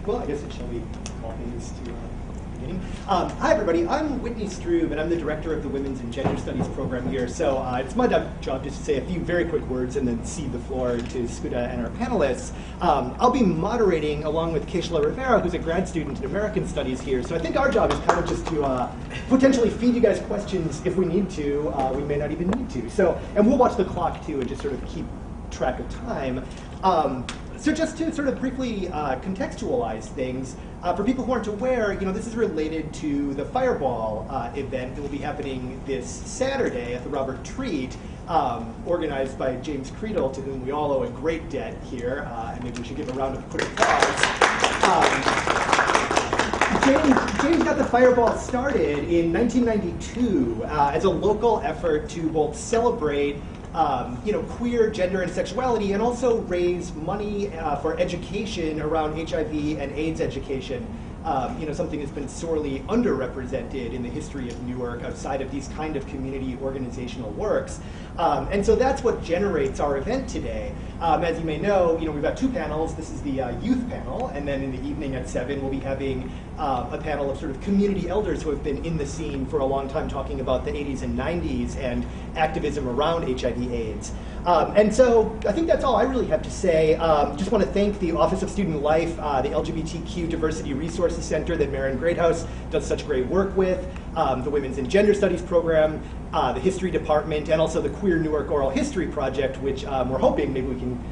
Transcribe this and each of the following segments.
Well, I guess it shall be all things to beginning. Hi, everybody. I'm Whitney Strub, and I'm the director of the Women's and Gender Studies program here. So it's my job just to say a few very quick words and then cede the floor to Scooda and our panelists. I'll be moderating along with Keishla Rivera, who's a grad student in American Studies here. So I think our job is kind of just to potentially feed you guys questions if we need to. We may not even need to. So, and we'll watch the clock, too, and just sort of keep track of time. So just to sort of briefly contextualize things, for people who aren't aware, this is related to the Fireball event that will be happening this Saturday at the Robert Treat, organized by James Creedle, to whom we all owe a great debt here, and maybe we should give a round of quick applause. James got the Fireball started in 1992 as a local effort to both celebrate queer gender and sexuality, and also raise money for education around HIV and AIDS education. Something that's been sorely underrepresented in the history of Newark outside of these kind of community organizational works. And so that's what generates our event today. As you may know, we've got two panels. This is the youth panel, and then in the evening at 7, we'll be having a panel of sort of community elders who have been in the scene for a long time, talking about the 80s and 90s and activism around HIV/AIDS. And so I think that's all I really have to say. Just want to thank the Office of Student Life, the LGBTQ Diversity Resources Center that Marin Greathouse does such great work with, the Women's and Gender Studies program, the History Department, and also the Queer Newark Oral History Project, which we're hoping maybe we can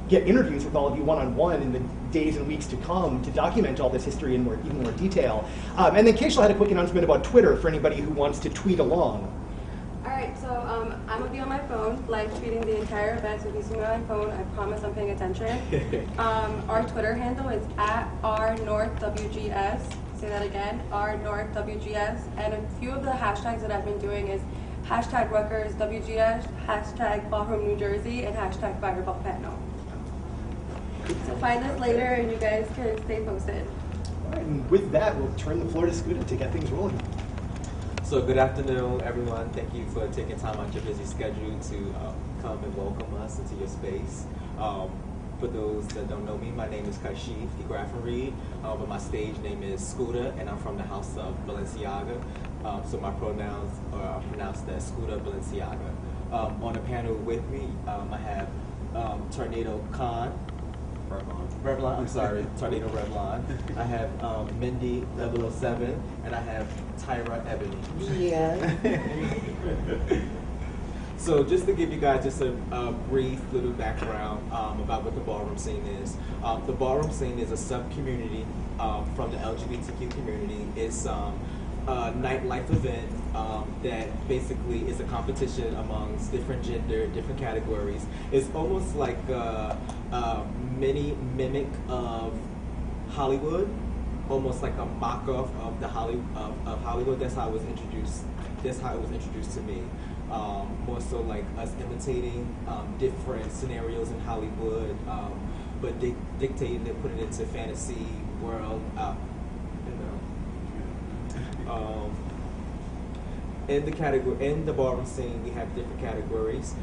get interviews with all of you one-on-one in the days and weeks to come to document all this history in even more detail. And then Keishla had a quick announcement about Twitter for anybody who wants to tweet along. All right, so I'm going to be on my phone, live tweeting the entire event, so if you see me on my phone, I promise I'm paying attention. Our Twitter handle is @rnorthwgs. Say that again, @rnorthwgs. And a few of the hashtags that I've been doing is #RutgersWGS, #Ballroom New Jersey, and #Fireball Panel. So find us later, and you guys can stay posted. All right, and with that, we'll turn the floor to Scooda to get things rolling. So good afternoon, everyone. Thank you for taking time out your busy schedule to come and welcome us into your space. For those that don't know me, my name is Keishla, but my stage name is Scooda, and I'm from the house of Balenciaga. So my pronouns are pronounced as Scooda Balenciaga. On the panel with me, I have Tornado Khan. Revlon, I'm sorry, Tornado Revlon. I have Mindy 007, and I have Tyra Ebony. Yeah. So just to give you guys just a brief little background about what the ballroom scene is. The ballroom scene is a sub-community from the LGBTQ community. It's a nightlife event that basically is a competition amongst different gender, different categories. It's almost like a mini mimic of Hollywood, almost like a mock-off of the Hollywood. That's how it was introduced. That's how it was introduced to me. More so like us imitating different scenarios in Hollywood, but dictating it, put it into fantasy world. In the ballroom scene, we have different categories.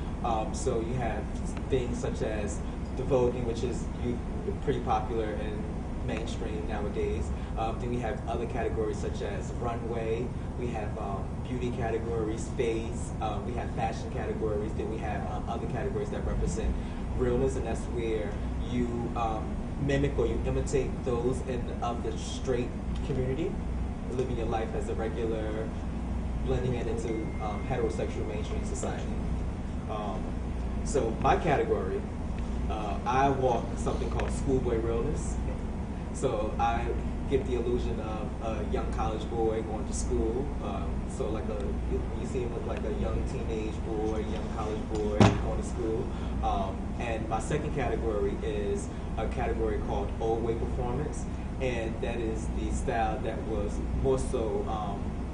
So you have things such as the voguing, which is pretty popular and mainstream nowadays. Then we have other categories such as runway. We have beauty categories, space. We have fashion categories. Then we have other categories that represent realness, and that's where you mimic or you imitate those of the straight community, living your life as a regular, blending it into heterosexual mainstream society. So my category, I walk something called schoolboy realness. So I give the illusion of a young college boy going to school. So like you see him look like a young teenage boy, young college boy going to school. And my second category is a category called old way performance. And that is the style that was more so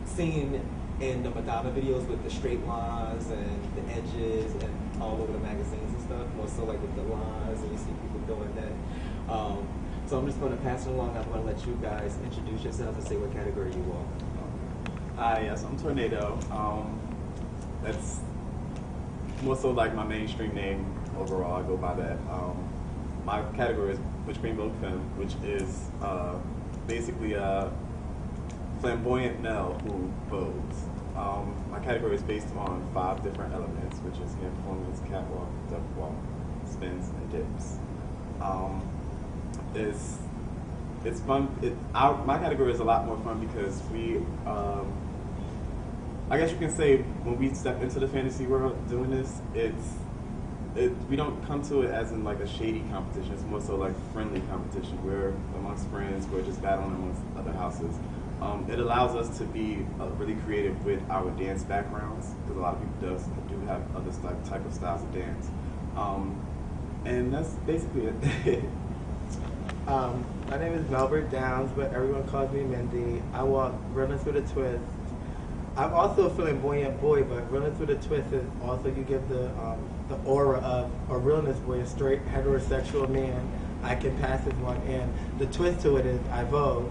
seen in the Madonna videos with the straight lines and the edges and all over the magazines and stuff, more so like with the lines, and you see people doing that. So I'm just going to pass it along. I'm going to let you guys introduce yourselves and say what category you are. Hi, yes, I'm Tornado. That's more so like my mainstream name overall. I go by that. My category is Butch Cream Vogue Femme, which is basically a flamboyant male who vogues. My category is based on 5 different elements, which is hand performance, catwalk, duck walk, spins, and dips. It's fun. My category is a lot more fun because we, I guess you can say, when we step into the fantasy world doing this, we don't come to it as in like a shady competition. It's more so like friendly competition. We're amongst friends. We're just battling amongst other houses. It allows us to be really creative with our dance backgrounds, because a lot of people do have other type of styles of dance. And that's basically it. My name is Melbert Downs, but everyone calls me Mindy. I walk realness with a twist. I'm also a flamboyant boy, but realness with a twist is also you give the aura of a realness boy, a straight heterosexual man. I can pass as one, and the twist to it is I vogue,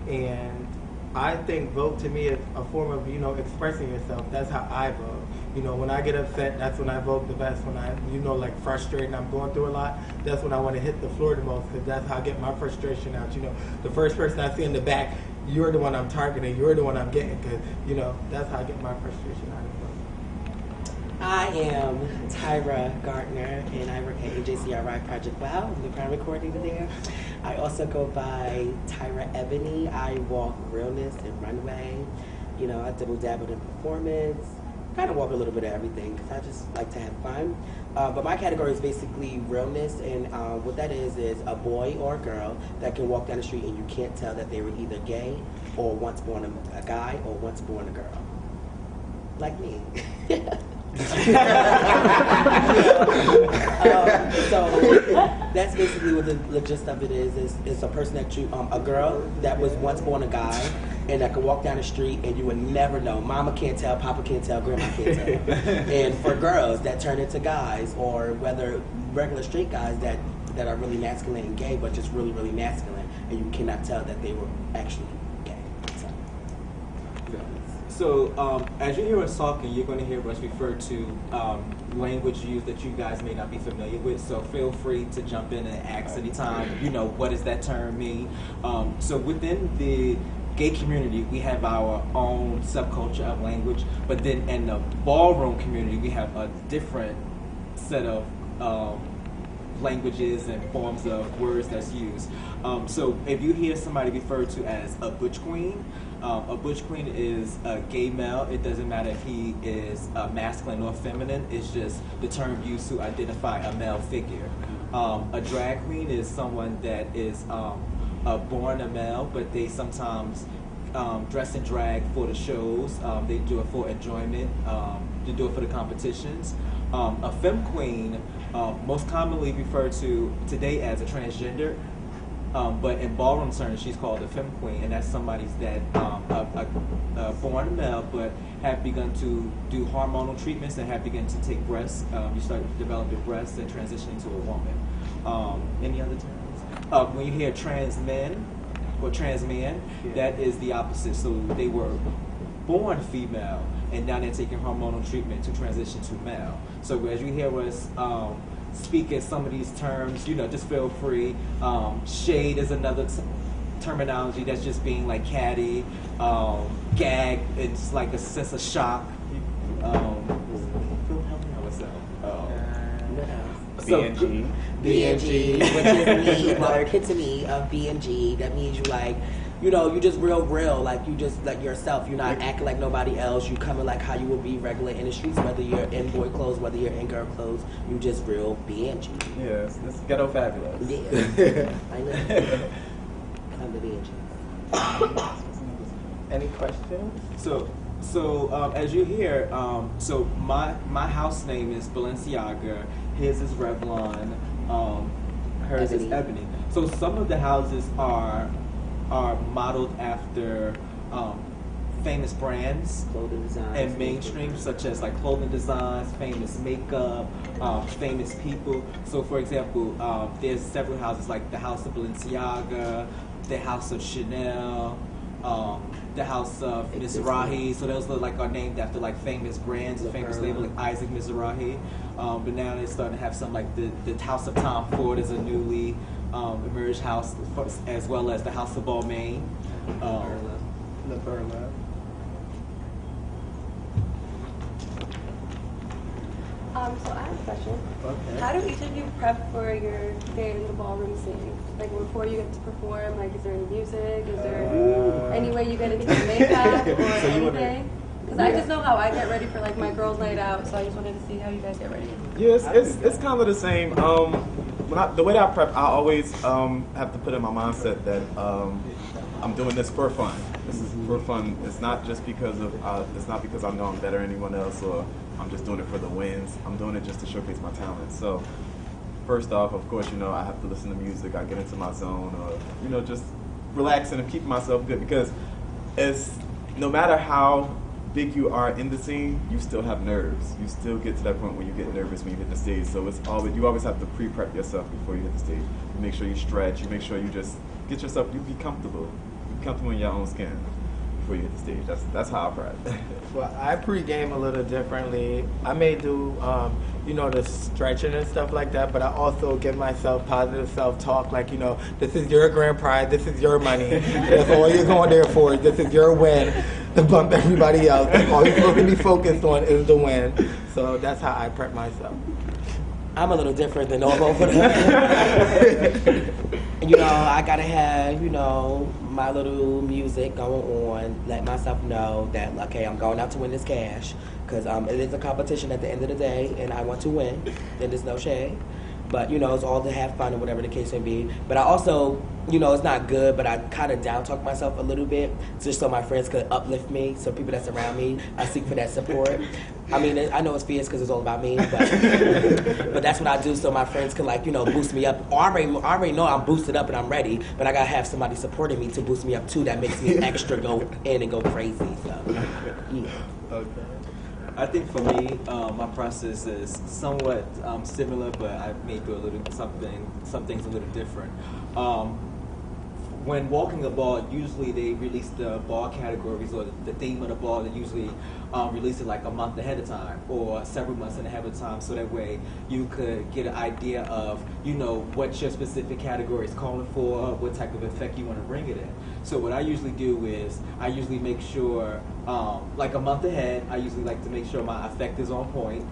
and I think vogue to me is a form of expressing yourself. That's how I vogue. When I get upset, that's when I vogue the best. When I like frustrated and I'm going through a lot, that's when I want to hit the floor the most, because that's how I get my frustration out. The first person I see in the back, you're the one I'm targeting, you're the one I'm getting, because that's how I get my frustration out of it. I am Tyra Gardner, and I work at AJCRI Project Wow. I'm the private coordinator there. I also go by Tyra Ebony. I walk realness and runway. I dabbled in performance. Kind of walk a little bit of everything because I just like to have fun. But my category is basically realness, and what that is a boy or a girl that can walk down the street and you can't tell that they were either gay or once born a guy or once born a girl. Like me. So that's basically what the gist of it is a person that a girl that was once born a guy and that could walk down the street and you would never know. Mama can't tell, Papa can't tell, Grandma can't tell. And for girls that turn into guys, or whether regular straight guys that are really masculine and gay, but just really, really masculine, and you cannot tell that they were actually gay. So as you hear us talking, you're going to hear us refer to language used that you guys may not be familiar with. So feel free to jump in and ask anytime, what does that term mean? So within the gay community, we have our own subculture of language, but then in the ballroom community, we have a different set of languages and forms of words that's used. So if you hear somebody referred to as a butch queen is a gay male. It doesn't matter if he is masculine or feminine. It's just the term used to identify a male figure. A drag queen is someone that is born a male, but they sometimes dress in drag for the shows. They do it for enjoyment. They do it for the competitions. A femme queen, most commonly referred to today as a transgender, but in ballroom terms, she's called a femme queen, and that's somebody that born a male, but have begun to do hormonal treatments and have begun to take breasts. You start developing breasts and transitioning to a woman. Any other terms? When you hear trans men or trans man, that is the opposite. So they were born female, and now they're taking hormonal treatment to transition to male. So as you hear us speak at some of these terms, just feel free. Shade is another terminology that's just being like catty. Gag, it's like a sense of shock. BNG. BNG, which is the epitome of BNG. That means you just real, like you just like yourself. You're not acting like nobody else. You coming like how you would be regular in the streets, whether you're in boy clothes, whether you're in girl clothes. You just real BNG. Yes, it's ghetto fabulous. Yeah, I know. I'm the BNG. Any questions? So as you hear, so my house name is Balenciaga. His is Revlon. Hers is Ebony. So some of the houses are modeled after famous brands Clothing designs and mainstream, such as like clothing designs, famous makeup, famous people. So for example, there's several houses like the House of Balenciaga, the House of Chanel, the House of Mizrahi. So those are named after like famous brands, famous labels like Isaac Mizrahi. But now they're starting to have some like the House of Tom Ford is a newly Emerge House, as well as the House of Balmain. La Perla. So I have a question. Okay. How do each of you prep for your day in the ballroom scene? Like before you get to perform, like is there any music? Is there any way you get into your makeup or anything? Because I just know how I get ready for like my girls' night out, so I just wanted to see how you guys get ready. Yes, it's kind of the same. The way that I prep, I always have to put in my mindset that I'm doing this for fun. This is for fun. It's not just because I know I'm better than anyone else, or I'm just doing it for the wins. I'm doing it just to showcase my talent. So first off, of course, I have to listen to music. I get into my zone, or just relaxing and keeping myself good, because no matter how big you are in the scene, you still have nerves. You still get to that point where you get nervous when you hit the stage. So you always have to pre-prep yourself before you hit the stage. You make sure you stretch. You make sure you just get yourself. You be comfortable. Be comfortable in your own skin before you hit the stage. That's how I prep. Well, I pre-game a little differently. I may do, the stretching and stuff like that, but I also give myself positive self-talk, like, this is your grand prize, this is your money, that's all you're going there for, this is your win, to bump everybody else. All you're supposed to be focused on is the win. So that's how I prep myself. I'm a little different than all over them. I gotta have, my little music going on, let myself know that, okay, I'm going out to win this cash, because it is a competition at the end of the day, and I want to win, then there's no shade. But, it's all to have fun or whatever the case may be. But I also, it's not good, but I kind of down-talk myself a little bit just so my friends could uplift me, so people that's around me, I seek for that support. I mean, I know it's fierce because it's all about me, but that's what I do so my friends can, boost me up. I already know I'm boosted up and I'm ready, but I got to have somebody supporting me to boost me up, too. That makes me extra go in and go crazy. So, Okay. I think for me, my process is somewhat similar, but I may do some things a little different. When walking a ball, usually they release the ball categories or the theme of the ball. They usually release it like a month ahead of time or several months ahead of time, so that way you could get an idea of, what your specific category is calling for, what type of effect you want to bring it in. So what I usually do is I usually make sure, like a month ahead, I usually like to make sure my effect is on point.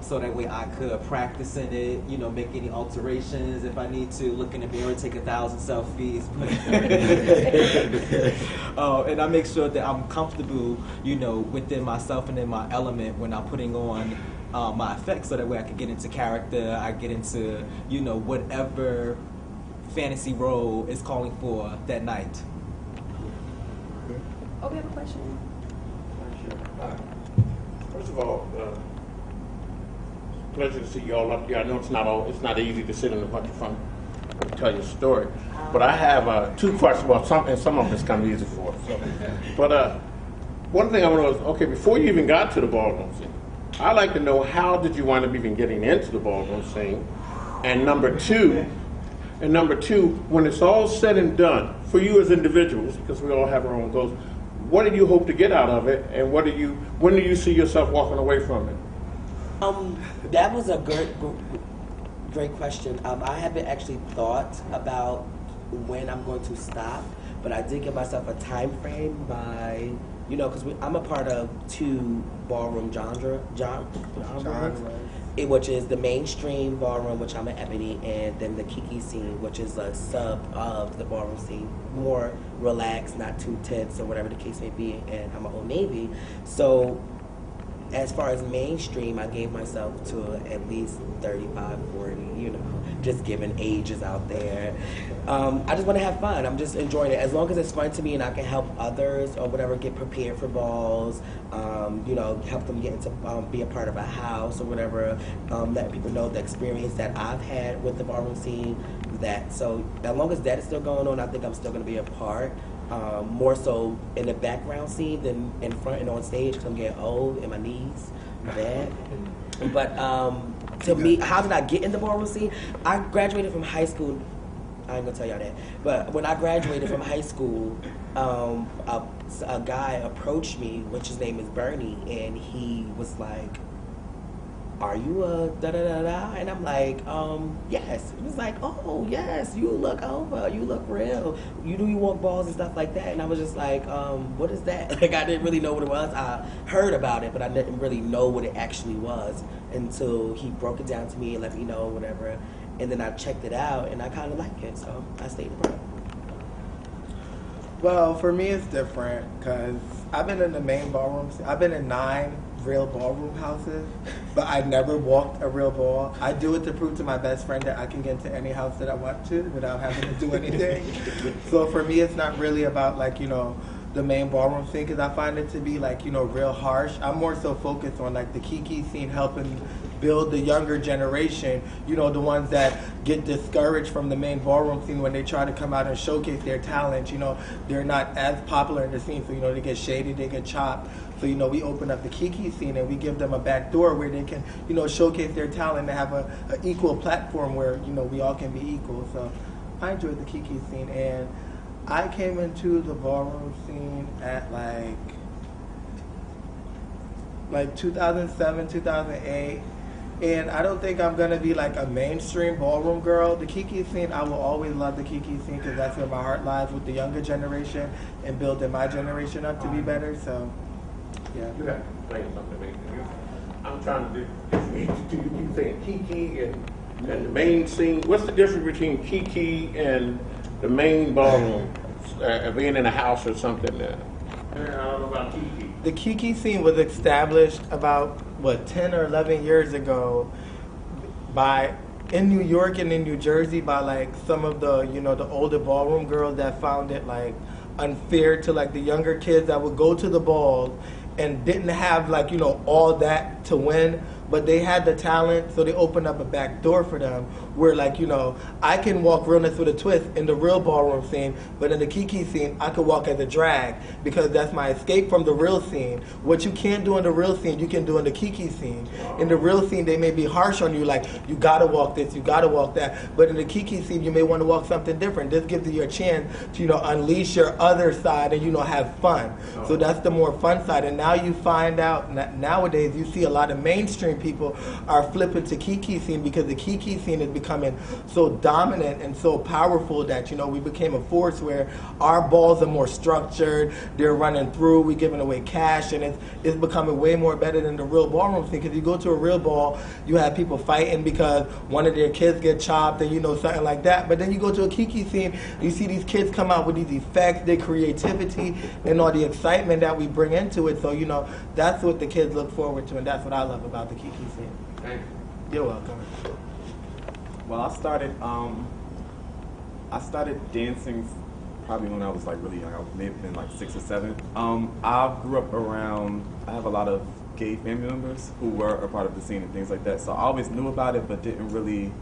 So that way I could practice in it, make any alterations if I need to, look in the mirror, take 1,000 selfies. And I make sure that I'm comfortable, within myself and in my element when I'm putting on my effects, so that way I can get into character, I get into, whatever fantasy role is calling for that night. Oh, we have a question. First of all, pleasure to see you all up here. I know it's not easy to sit in a bunch of fun and tell your story, but I have 2 questions. Well, some of it's kind of easy for us. So. But one thing I want to know is, okay, before you even got to the ballroom scene, I'd like to know, how did you wind up even getting into the ballroom scene? And number two, when it's all said and done, for you as individuals, because we all have our own goals, what do you hope to get out of it, and when do you see yourself walking away from it? That was a great question. I haven't actually thought about when I'm going to stop, but I did give myself a time frame by, because I'm a part of 2 ballroom genres, which is the mainstream ballroom, which I'm an Ebony, and then the Kiki scene, which is a sub of the ballroom scene, more relaxed, not too tense, or whatever the case may be, and I'm an Old Navy. So as far as mainstream, I gave myself to at least 35, 40, just giving ages out there. I just want to have fun. I'm just enjoying it. As long as it's fun to me and I can help others or whatever get prepared for balls, help them get into, be a part of a house or whatever, let people know the experience that I've had with the ballroom scene. So as long as that is still going on, I think I'm still going to be a part. More so in the background scene than in front and on stage, because I'm getting old and my knees are bad. But to me, how did I get in the ballroom scene? I graduated from high school. I ain't gonna tell y'all that. But when I graduated from high school, a guy approached me, which his name is Bernie, and he was like, are you a da-da-da-da? And I'm like, yes. It was like, oh, yes, you look real. You walk balls and stuff like that. And I was just like, what is that? Like, I didn't really know what it was. I heard about it, but I didn't really know what it actually was until he broke it down to me and let me know, whatever. And then I checked it out, and I kind of like it, so I stayed in it. Well, for me, it's different because I've been in the main ballrooms. I've been in 9 real ballroom houses, but I never walked a real ball. I do it to prove to my best friend that I can get into any house that I want to without having to do anything. So for me, it's not really about like, the main ballroom scene, because I find it to be like, real harsh. I'm more so focused on like the Kiki scene, helping build the younger generation, the ones that get discouraged from the main ballroom scene when they try to come out and showcase their talent. They're not as popular in the scene, so they get shaded, they get chopped. So we open up the Kiki scene and we give them a back door where they can showcase their talent and have a equal platform where we all can be equal. So I enjoyed the Kiki scene, and I came into the ballroom scene at like 2007, 2008. And I don't think I'm going to be like a mainstream ballroom girl. The Kiki scene, I will always love the Kiki scene because that's where my heart lies, with the younger generation and building my generation up to be better. So, yeah. You have to explain something to me. I'm trying to do, you saying Kiki and the main scene. What's the difference between Kiki and the main ballroom? Being in a house or something there? I don't know about Kiki. The Kiki scene was established about 10 or 11 years ago in New York and in New Jersey by like some of the the older ballroom girls that found it like unfair to like the younger kids that would go to the balls and didn't have like all that to win, but they had the talent, so they opened up a back door for them where like I can walk realness with a twist in the real ballroom scene, but in the Kiki scene I could walk as a drag because that's my escape from the real scene. What you can't do in the real scene, you can do in the Kiki scene. In the real scene, they may be harsh on you, like you gotta walk this, you gotta walk that, but in the Kiki scene you may want to walk something different. This gives you a chance to unleash your other side and have fun. So that's the more fun side. And now you find out nowadays you see a lot of mainstream people are flipping to Kiki scene because the Kiki scene is becoming so dominant and so powerful that we became a force where our balls are more structured, they're running through, we're giving away cash, and it's becoming way more better than the real ballroom scene. Because you go to a real ball, you have people fighting because one of their kids get chopped and something like that. But then you go to a Kiki scene, you see these kids come out with these effects, their creativity, and all the excitement that we bring into it. So that's what the kids look forward to, and that's what I love about the Kiki scene. Thank you. You're welcome. Well, I started dancing probably when I was like really young. I may have been like 6 or 7. I grew up around, I have a lot of gay family members who were a part of the scene and things like that. So I always knew about it, but didn't really,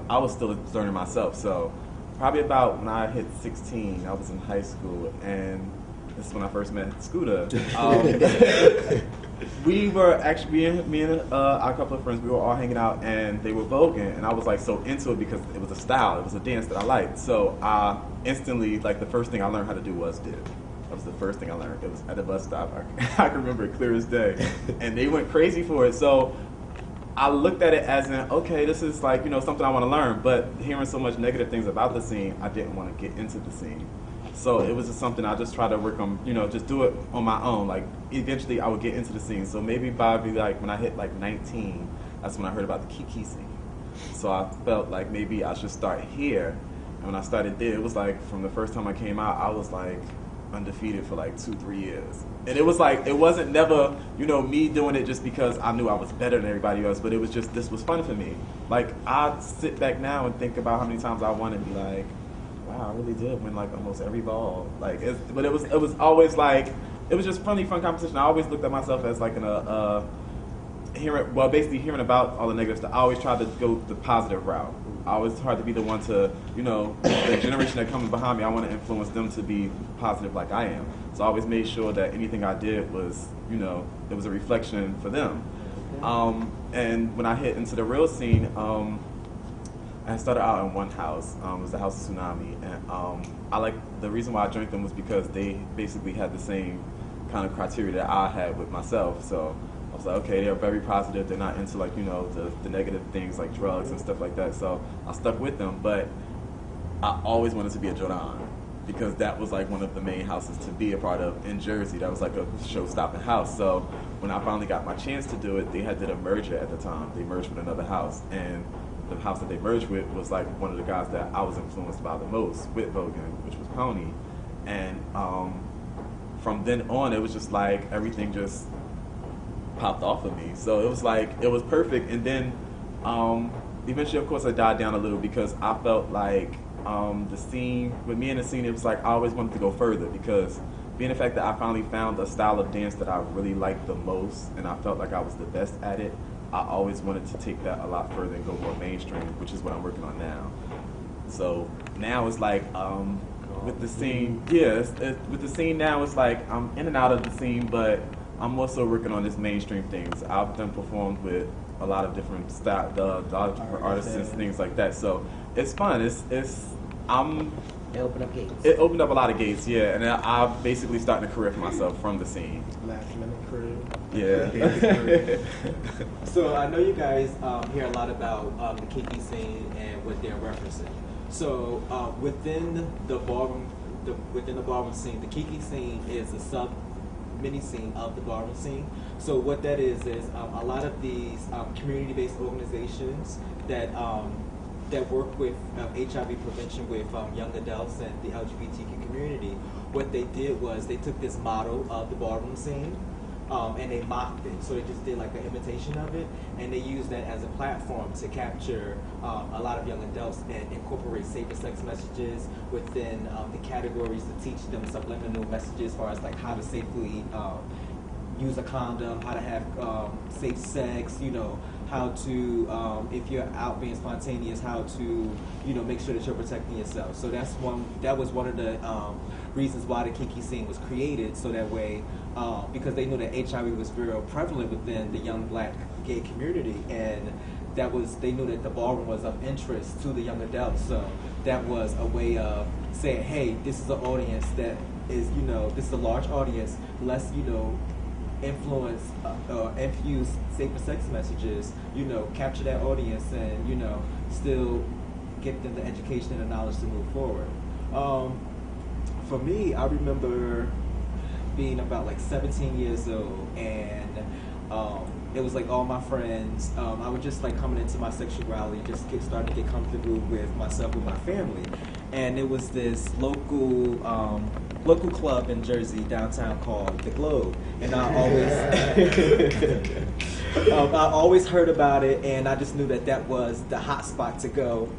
I was still learning myself. So probably about when I hit 16, I was in high school, and this is when I first met Scooda. We were actually, me and a couple of friends, we were all hanging out, and they were voguing, and I was like so into it because it was a style, it was a dance that I liked. So I instantly, like the first thing I learned how to do was dip. That was the first thing I learned. It was at a bus stop. I can remember it clear as day. And they went crazy for it. So I looked at it as in, okay, this is like, something I want to learn. But hearing so much negative things about the scene, I didn't want to get into the scene. So it was just something I just tried to work on, just do it on my own. Like, eventually I would get into the scene. So maybe by when I hit like 19, that's when I heard about the Kiki scene. So I felt like maybe I should start here. And when I started there, it was like from the first time I came out, I was like undefeated for like 2-3 years. And it was like, it wasn't never, me doing it just because I knew I was better than everybody else, but it was just, this was fun for me. Like, I sit back now and think about how many times I won and be like, wow, I really did win like almost every ball. Like, but it was always like, it was just fun competition. I always looked at myself as like hearing about all the negative stuff. I always tried to go the positive route. I always tried to be the one to, the generation that comes behind me, I want to influence them to be positive like I am. So I always made sure that anything I did was, it was a reflection for them. And when I hit into the real scene, I started out in one house. It was the House of Tsunami, and the reason why I joined them was because they basically had the same kind of criteria that I had with myself. So I was like, okay, they're very positive. They're not into like, you know, the negative things like drugs and stuff like that. So I stuck with them, but I always wanted to be a Jordan because that was like one of the main houses to be a part of in Jersey. That was like a show-stopping house. So when I finally got my chance to do it, they had did a merger at the time. They merged with another house, and the house that they merged with was like one of the guys that I was influenced by the most with Vogan, which was Pony. And from then on, it was just like everything just popped off of me. So it was like, it was perfect. And then eventually, of course, I died down a little because I felt like the scene, with me and the scene, it was like I always wanted to go further because being the fact that I finally found a style of dance that I really liked the most and I felt like I was the best at it, I always wanted to take that a lot further and go more mainstream, which is what I'm working on now. So now it's like, with the scene, with the scene now, it's like I'm in and out of the scene, but I'm also working on this mainstream things. I've done performed with a lot of different style, different artists and things like that. So it's fun. It opened up gates. It opened up a lot of gates, yeah. And I'm basically starting a career for myself from the scene. Last minute crew. Yeah. So I know you guys hear a lot about the Kiki scene and what they're referencing. So within the ballroom scene, the Kiki scene is a sub mini scene of the ballroom scene. So what that is a lot of these community-based organizations that work with HIV prevention with young adults and the LGBTQ community. What they did was they took this model of the ballroom scene and they mocked it. So they just did like an imitation of it, and they used that as a platform to capture a lot of young adults and incorporate safer sex messages within the categories to teach them subliminal messages as far as like how to safely use a condom, how to have safe sex, you know, how to, if you're out being spontaneous, how to, you know, make sure that you're protecting yourself. So that was one of the reasons why the Kiki scene was created, so that way, because they knew that HIV was very prevalent within the young black gay community, and they knew that the ballroom was of interest to the young adults. So that was a way of saying, hey, this is an audience that is, you know, this is a large audience, let's, you know, influence infuse safer sex messages, you know, capture that audience and, you know, still get them the education and the knowledge to move forward. For me, I remember being about like 17 years old, and it was like all my friends, I was just like coming into my sexuality, just starting to get comfortable with myself, with my family. And it was this local club in Jersey, downtown, called The Globe. And I always heard about it, and I just knew that was the hot spot to go.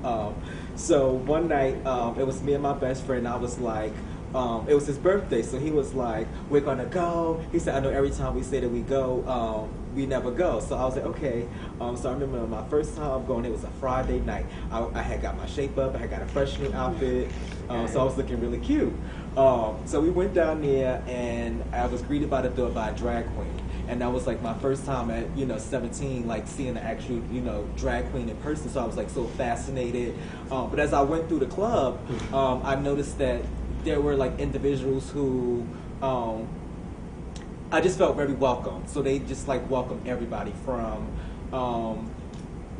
So one night, it was me and my best friend. I was like, it was his birthday, so he was like, we're gonna go. He said, I know every time we say that we go, we never go. So I was like, okay. So I remember my first time going, it was a Friday night. I had got my shape up, I had got a freshman outfit, so I was looking really cute. So we went down there, and I was greeted by the door by a drag queen. And that was like my first time at, you know, 17, like seeing the actual, you know, drag queen in person. So I was like so fascinated. But as I went through the club, I noticed that there were like individuals who I just felt very welcome. So they just like welcomed everybody from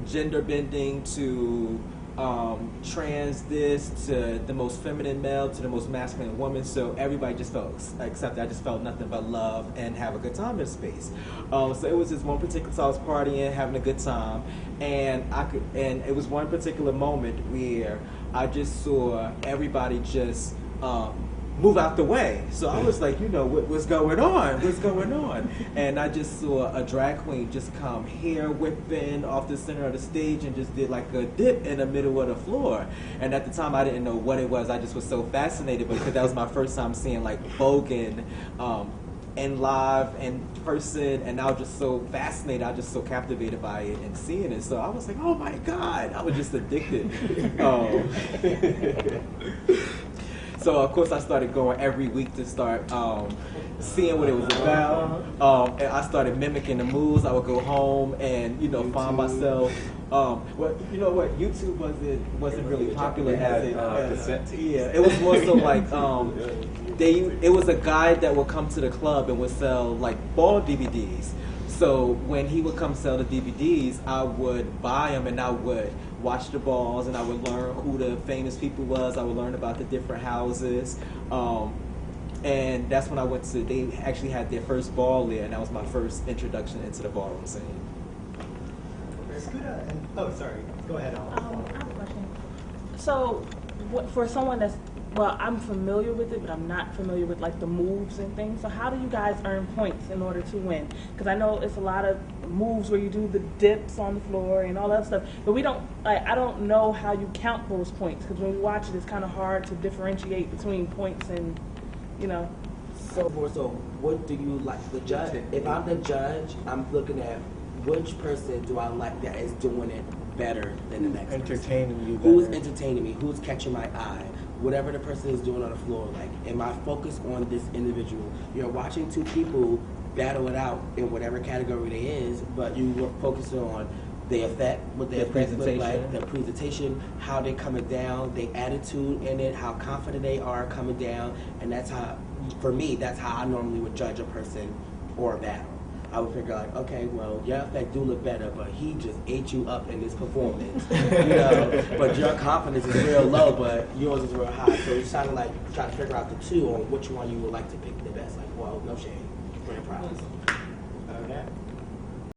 gender bending to trans this to the most feminine male to the most masculine woman. So everybody just felt accepted. I just felt nothing but love and have a good time in space. So it was just one particular, so I was partying, having a good time, and it was one particular moment where I just saw everybody just move out the way. So I was like, you know, what's going on? What's going on? And I just saw a drag queen just come hair whipping off the center of the stage and just did like a dip in the middle of the floor. And at the time I didn't know what it was. I just was so fascinated because that was my first time seeing like Vogan in live in person, and I was just so fascinated. I was just so captivated by it and seeing it. So I was like, oh my God, I was just addicted. So of course I started going every week to start seeing what it was about. And I started mimicking the moves. I would go home and, you know, find myself. Well, you know what? YouTube wasn't really popular as it. Yeah, it was more so like it was a guy that would come to the club and would sell like ball DVDs. So when he would come sell the DVDs, I would buy them and I would watch the balls and I would learn who the famous people was. I would learn about the different houses. And that's when I went to, they actually had their first ball there, and that was my first introduction into the ballroom scene. Scooda and, oh, sorry, go ahead, Al. I have a question. So, for someone that's, well, I'm familiar with it, but I'm not familiar with like the moves and things. So how do you guys earn points in order to win? Because I know it's a lot of moves where you do the dips on the floor and all that stuff, but we don't, like, I don't know how you count those points, because when we watch it, it's kind of hard to differentiate between points and, you know. So what do you like the judge? If I'm the judge, I'm looking at which person do I like that is doing it better than the next Entertaining person. you Who's better. entertaining me? Who's catching my eye? Whatever the person is doing on the floor, like, am I focused on this individual? You're watching two people battle it out in whatever category they is, but you were focusing on the effect, what their effect look like, their presentation, how they're coming down, their attitude in it, how confident they are coming down, and that's how, for me, that's how I normally would judge a person or a battle. I would figure like, okay, well, your effect do look better, but he just ate you up in this performance, you know. But your confidence is real low, but yours is real high. So it's kind of like trying to figure out the two on which one you would like to pick the best. Like, well, no shade, grand prize. Okay.